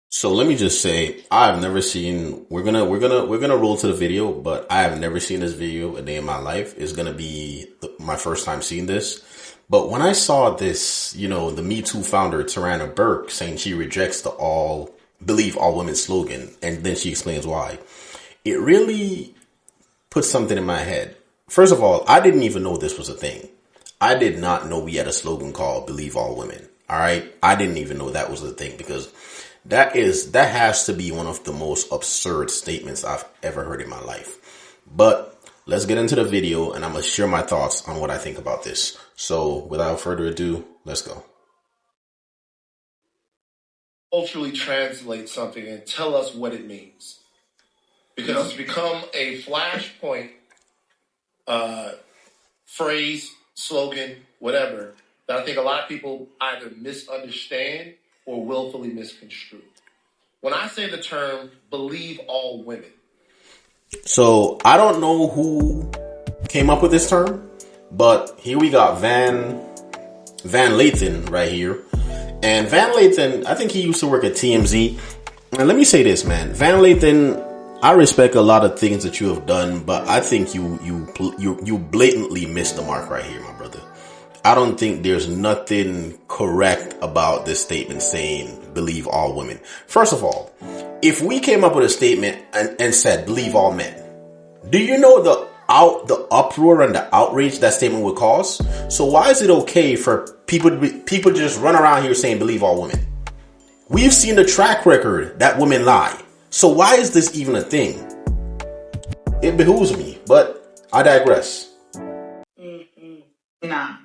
So let me just say, I've never seen. We're gonna roll to the video, but I have never seen this video a day in my life. It's gonna be my first time seeing this. But when I saw this, the Me Too founder Tarana Burke saying she rejects the all believe all women slogan, and then she explains why. It really put something in my head. First of all, I didn't even know this was a thing. I did not know we had a slogan called Believe All Women. All right. I didn't even know that was a thing because that has to be one of the most absurd statements I've ever heard in my life. But let's get into the video and I'm going to share my thoughts on what I think about this. So without further ado, let's go. Culturally translate something and tell us what it means. Because it's become a flashpoint phrase, slogan, whatever, that I think a lot of people either misunderstand or willfully misconstrue. When I say the term believe all women. So I don't know who came up with this term, but here we got Van Lathan right here. And Van Lathan, I think he used to work at TMZ. And let me say this, man. Van Lathan, I respect a lot of things that you have done, but I think you blatantly missed the mark right here, my brother. I don't think there's nothing correct about this statement saying believe all women. First of all, if we came up with a statement and said believe all men, do you know the uproar and the outrage that statement would cause? So why is it okay for people to just run around here saying believe all women? We've seen the track record that women lie. So why is this even a thing? It behooves me, but I digress. Nah.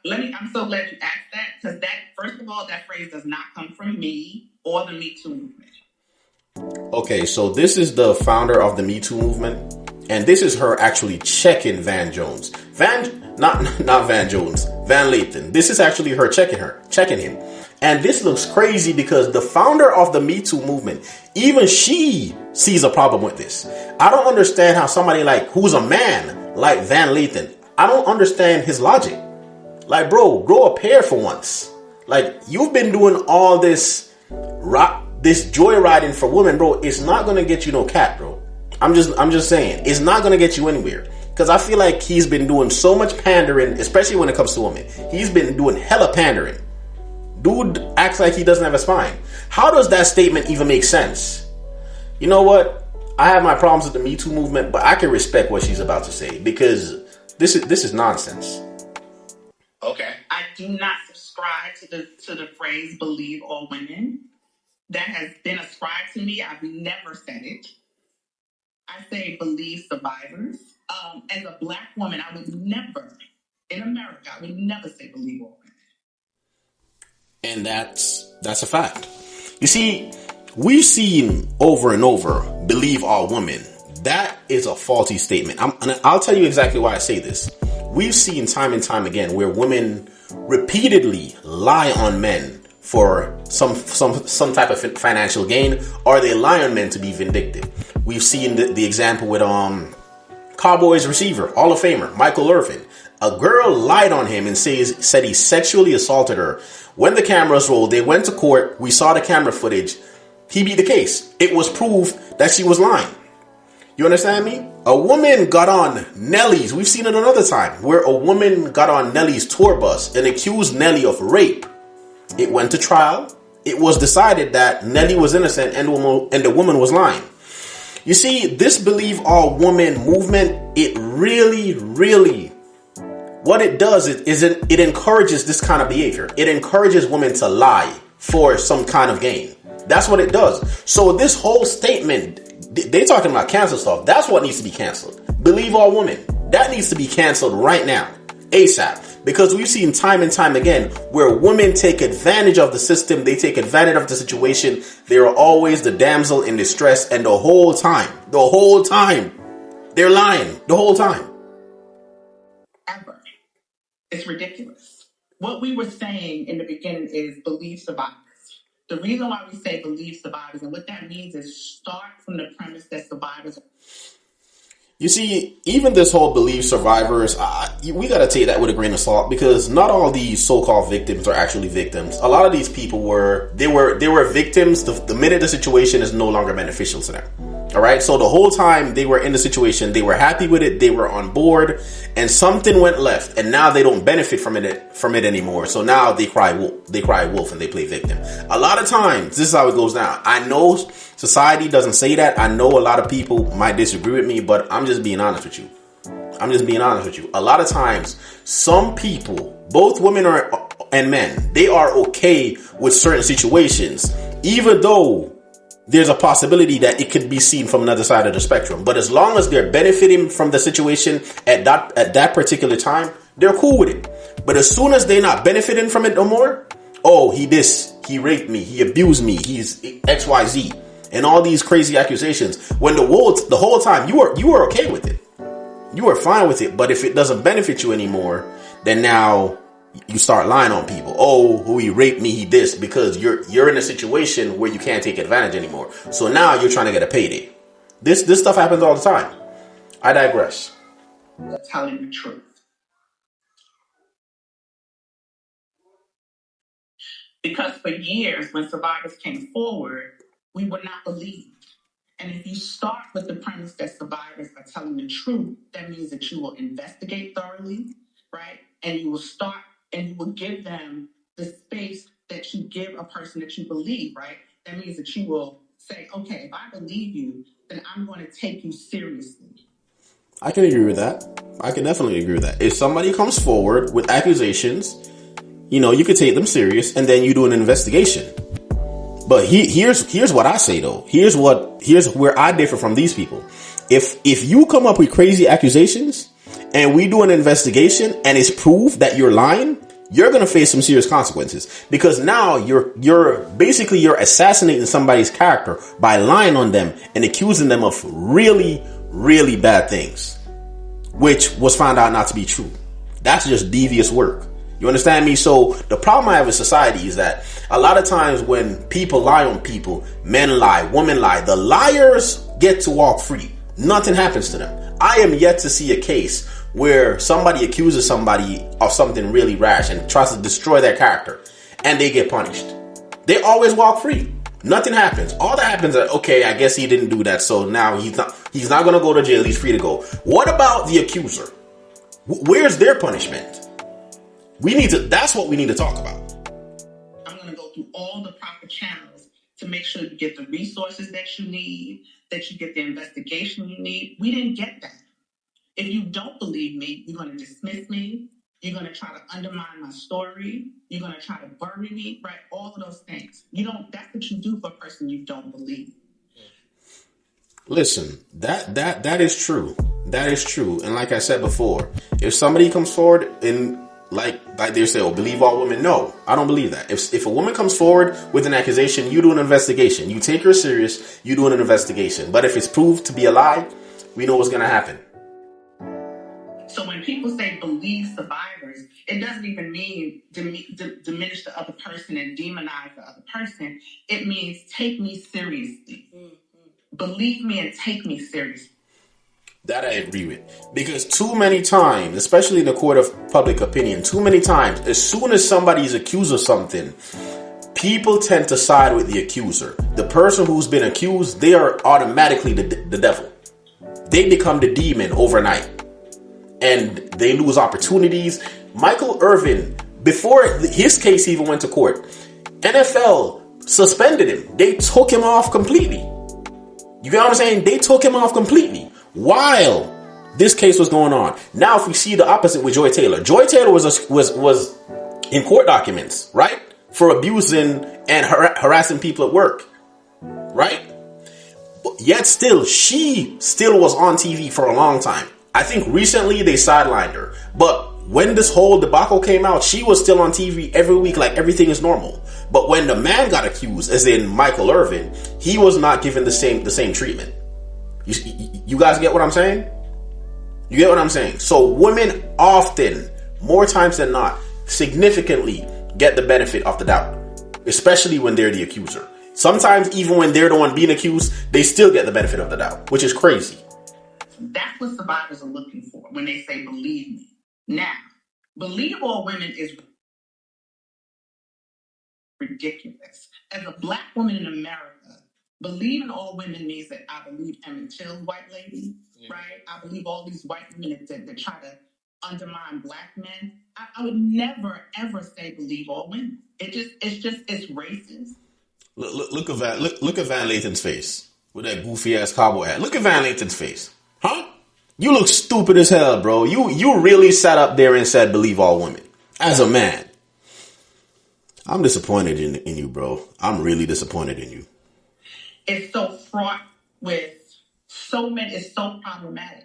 I'm so glad you asked that, because first of all, that phrase does not come from me or the Me Too movement. Okay, so this is the founder of the Me Too movement, and this is her actually checking Van Jones. Not Van Jones, Van Lathan. This is actually her checking him. And this looks crazy because the founder of the Me Too movement, even she sees a problem with this. I don't understand how somebody who's a man like Van Lathan, I don't understand his logic. Like, bro, grow a pair for once. Like, you've been doing all this joyriding for women, bro. It's not gonna get you no cat, bro. I'm just saying, it's not gonna get you anywhere. Because I feel like he's been doing so much pandering, especially when it comes to women. He's been doing hella pandering. Dude acts like he doesn't have a spine. How does that statement even make sense? You know what? I have my problems with the Me Too movement, but I can respect what she's about to say because this is nonsense. Okay. I do not subscribe to the phrase believe all women. That has been ascribed to me. I've never said it. I say believe survivors. As a Black woman, I would never, in America, I would never say believe all women. And that's a fact. You see, we've seen over and over, believe all women. That is a faulty statement. And I'll tell you exactly why I say this. We've seen time and time again where women repeatedly lie on men for some type of financial gain, or they lie on men to be vindictive. We've seen the example with Cowboys receiver, Hall of Famer, Michael Irvin. A girl lied on him and said he sexually assaulted her. When the cameras rolled, they went to court. We saw the camera footage. He beat the case. It was proof that she was lying. You understand me? A woman got on Nelly's. We've seen it another time where a woman got on Nelly's tour bus and accused Nelly of rape. It went to trial. It was decided that Nelly was innocent and the woman was lying. You see, this believe all women movement, it really, what it does is it encourages this kind of behavior. It encourages women to lie for some kind of gain. That's what it does. So this whole statement, they talking about cancel stuff. That's what needs to be canceled. Believe all women. That needs to be canceled right now. ASAP. Because we've seen time and time again where women take advantage of the system. They take advantage of the situation. They are always the damsel in distress. And the whole time, they're lying. The whole time. Ever. It's ridiculous. What we were saying in the beginning is believe survivors. The reason why we say believe survivors, and what that means is start from the premise that survivors. You see, even this whole believe survivors, we got to take that with a grain of salt, because not all these so-called victims are actually victims. A lot of these people were victims the minute the situation is no longer beneficial to them. All right. So the whole time they were in the situation, they were happy with it. They were on board, and something went left, and now they don't benefit from it anymore. So now they cry wolf and they play victim. A lot of times, this is how it goes down. I know society doesn't say that. I know a lot of people might disagree with me, but I'm just being honest with you. A lot of times, some people, both women and men, they are okay with certain situations, even though there's a possibility that it could be seen from another side of the spectrum. But as long as they're benefiting from the situation at that particular time, they're cool with it. But as soon as they're not benefiting from it no more, oh, he raped me, he abused me, he's XYZ, and all these crazy accusations. When the whole time you were okay with it, you were fine with it. But if it doesn't benefit you anymore, then now you start lying on people. Oh, who he raped me, he this, because you're in a situation where you can't take advantage anymore. So now you're trying to get a payday. This stuff happens all the time. I digress. Telling the truth. Because for years, when survivors came forward, we were not believed. And if you start with the premise that survivors are telling the truth, that means that you will investigate thoroughly, right? And you will give them the space that you give a person that you believe, right? That means that you will say, okay, if I believe you, then I'm going to take you seriously. I can agree with that. I can definitely agree with that. If somebody comes forward with accusations, you could take them serious, and then you do an investigation. But here's what I say though. Here's where I differ from these people. If you come up with crazy accusations and we do an investigation and it's proved that you're lying, you're going to face some serious consequences, because now you're assassinating somebody's character by lying on them and accusing them of really, really bad things, which was found out not to be true. That's just devious work. You understand me? So the problem I have with society is that a lot of times when people lie on people, men lie, women lie, the liars get to walk free. Nothing happens to them. I am yet to see a case where somebody accuses somebody of something really rash and tries to destroy their character, and they get punished. They always walk free. Nothing happens. All that happens is, okay, I guess he didn't do that, so now he's not going to go to jail. He's free to go. What about the accuser? Where's their punishment? That's what we need to talk about. I'm going to go through all the proper channels to make sure you get the resources that you need, that you get the investigation you need. We didn't get that. If you don't believe me, you're going to dismiss me. You're going to try to undermine my story. You're going to try to bury me, right? All of those things. That's what you do for a person you don't believe. Listen, that is true. That is true. And like I said before, if somebody comes forward and like they say, believe all women. No, I don't believe that. If a woman comes forward with an accusation, you do an investigation. You take her serious, you do an investigation. But if it's proved to be a lie, we know what's going to happen. So when people say believe survivors, it doesn't even mean diminish the other person and demonize the other person. It means take me seriously. Mm-hmm. Believe me and take me seriously. That I agree with. Because too many times, especially in the court of public opinion, too many times, as soon as somebody is accused of something, people tend to side with the accuser. The person who's been accused, they are automatically the devil. They become the demon overnight. And they lose opportunities. Michael Irvin, before his case even went to court, NFL suspended him. They took him off completely. You get what I'm saying? They took him off completely while this case was going on. Now, if we see the opposite with Joy Taylor was in court documents, right, for abusing and harassing people at work, right? But yet she still was on TV for a long time. I think recently they sidelined her, but when this whole debacle came out, she was still on TV every week like everything is normal. But when the man got accused, as in Michael Irvin, he was not given the same treatment. You guys get what I'm saying? You get what I'm saying? So women often, more times than not, significantly get the benefit of the doubt, especially when they're the accuser. Sometimes even when they're the one being accused, they still get the benefit of the doubt, which is crazy. That's what survivors are looking for when they say believe me. Now, believe all women is ridiculous. As a Black woman in America, believing all women means that I believe Emmett Till's white lady, right? I believe all these white women that try to undermine Black men. I would never ever say believe all women. It's racist. Look at Van Lathan's face with that goofy ass cowboy hat. Look at Van Lathan's face, huh? You look stupid as hell, bro. You really sat up there and said believe all women as a man. I'm disappointed in you, bro. I'm really disappointed in you. It's so fraught with so many. It's so problematic.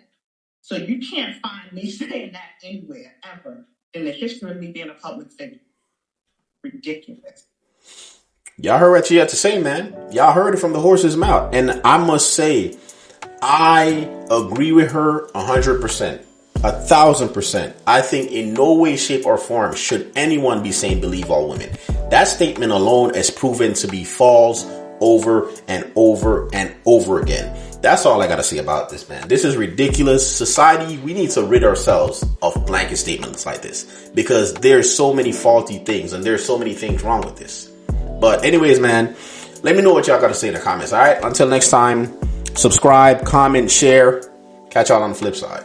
So you can't find me saying that anywhere ever in the history of me being a public figure. Ridiculous. Y'all heard what she had to say, man. Y'all heard it from the horse's mouth. And I must say, I agree with her 100%. 1,000%. I think in no way, shape, or form should anyone be saying believe all women. That statement alone is proven to be false over and over and over again. That's all I gotta say about this, man. This is ridiculous. Society, we need to rid ourselves of blanket statements like this because there's so many faulty things and there's so many things wrong with this. But anyways, man, let me know what y'all gotta say in the comments. All right. Until next time, subscribe, comment, share. Catch y'all on the flip side.